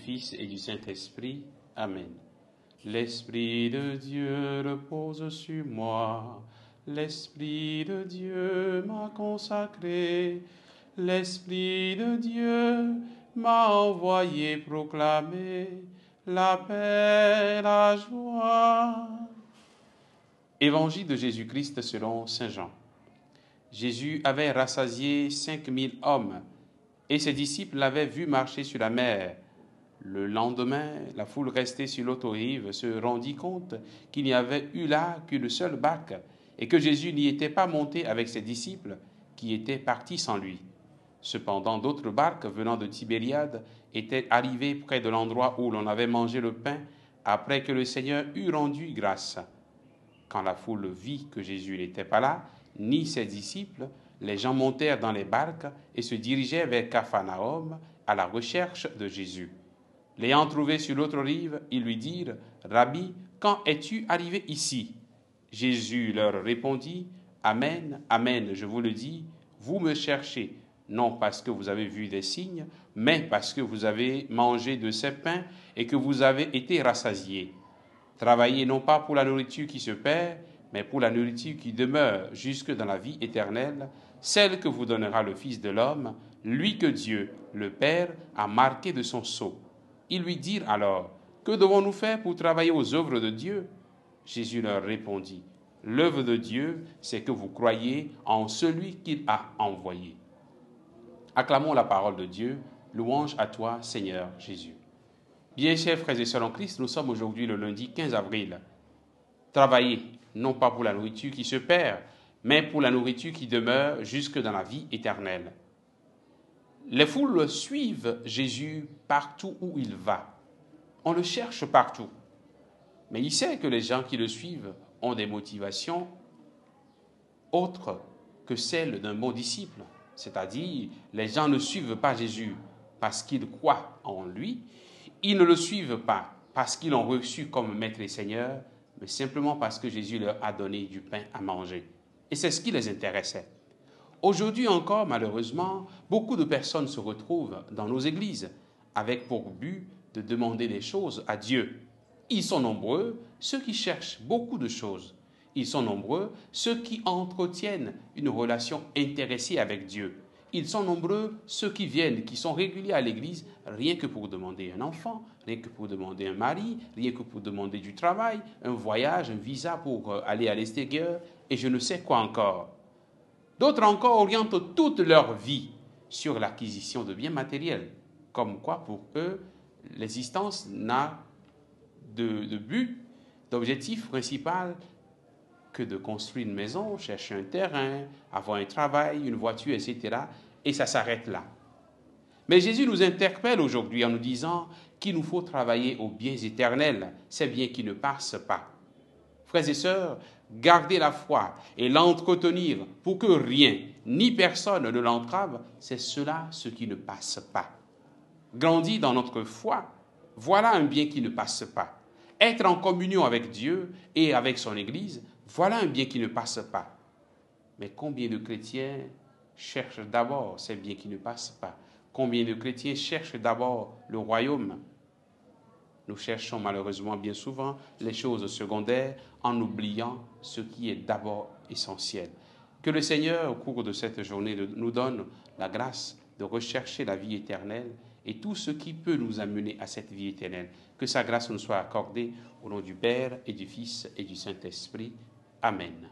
Fils et du Saint-Esprit. Amen. L'Esprit de Dieu repose sur moi. L'Esprit de Dieu m'a consacré. L'Esprit de Dieu m'a envoyé proclamer la paix, la joie. Évangile de Jésus-Christ selon saint Jean. Jésus avait rassasié 5000 hommes et ses disciples l'avaient vu marcher sur la mer. Le lendemain, la foule restée sur l'autre rive se rendit compte qu'il n'y avait eu là qu'une seule barque et que Jésus n'y était pas monté avec ses disciples qui étaient partis sans lui. Cependant, d'autres barques venant de Tibériade étaient arrivées près de l'endroit où l'on avait mangé le pain après que le Seigneur eut rendu grâce. Quand la foule vit que Jésus n'était pas là, ni ses disciples, les gens montèrent dans les barques et se dirigeaient vers Capharnaüm à la recherche de Jésus. L'ayant trouvé sur l'autre rive, ils lui dirent « Rabbi, quand es-tu arrivé ici ?» Jésus leur répondit « Amen, amen, je vous le dis, vous me cherchez, non parce que vous avez vu des signes, mais parce que vous avez mangé de ces pains et que vous avez été rassasiés. Travaillez non pas pour la nourriture qui se perd, mais pour la nourriture qui demeure jusque dans la vie éternelle, celle que vous donnera le Fils de l'homme, lui que Dieu, le Père, a marqué de son sceau. » Ils lui dirent alors, « Que devons-nous faire pour travailler aux œuvres de Dieu ?» Jésus leur répondit, « L'œuvre de Dieu, c'est que vous croyez en celui qu'il a envoyé. » Acclamons la parole de Dieu, louange à toi, Seigneur Jésus. Bien chers frères et sœurs en Christ, nous sommes aujourd'hui le lundi 15 avril. Travaillez, non pas pour la nourriture qui se perd, mais pour la nourriture qui demeure jusque dans la vie éternelle. Les foules suivent Jésus partout où il va. On le cherche partout. Mais il sait que les gens qui le suivent ont des motivations autres que celles d'un bon disciple. C'est-à-dire, les gens ne suivent pas Jésus parce qu'ils croient en lui. Ils ne le suivent pas parce qu'ils l'ont reçu comme maître et seigneur, mais simplement parce que Jésus leur a donné du pain à manger. Et c'est ce qui les intéressait. Aujourd'hui encore, malheureusement, beaucoup de personnes se retrouvent dans nos églises avec pour but de demander des choses à Dieu. Ils sont nombreux, ceux qui cherchent beaucoup de choses. Ils sont nombreux, ceux qui entretiennent une relation intéressée avec Dieu. Ils sont nombreux, ceux qui viennent, qui sont réguliers à l'église, rien que pour demander un enfant, rien que pour demander un mari, rien que pour demander du travail, un voyage, un visa pour aller à l'extérieur, et je ne sais quoi encore. D'autres encore orientent toute leur vie sur l'acquisition de biens matériels, comme quoi pour eux, l'existence n'a de but, d'objectif principal que de construire une maison, chercher un terrain, avoir un travail, une voiture, etc. Et ça s'arrête là. Mais Jésus nous interpelle aujourd'hui en nous disant qu'il nous faut travailler aux biens éternels, ces biens qui ne passent pas. Frères et sœurs, garder la foi et l'entretenir pour que rien ni personne ne l'entrave, c'est cela ce qui ne passe pas. Grandir dans notre foi, voilà un bien qui ne passe pas. Être en communion avec Dieu et avec son Église, voilà un bien qui ne passe pas. Mais combien de chrétiens cherchent d'abord ces biens qui ne passent pas? Combien de chrétiens cherchent d'abord le royaume? Nous cherchons malheureusement bien souvent les choses secondaires en oubliant ce qui est d'abord essentiel. Que le Seigneur, au cours de cette journée, nous donne la grâce de rechercher la vie éternelle et tout ce qui peut nous amener à cette vie éternelle. Que sa grâce nous soit accordée au nom du Père et du Fils et du Saint-Esprit. Amen.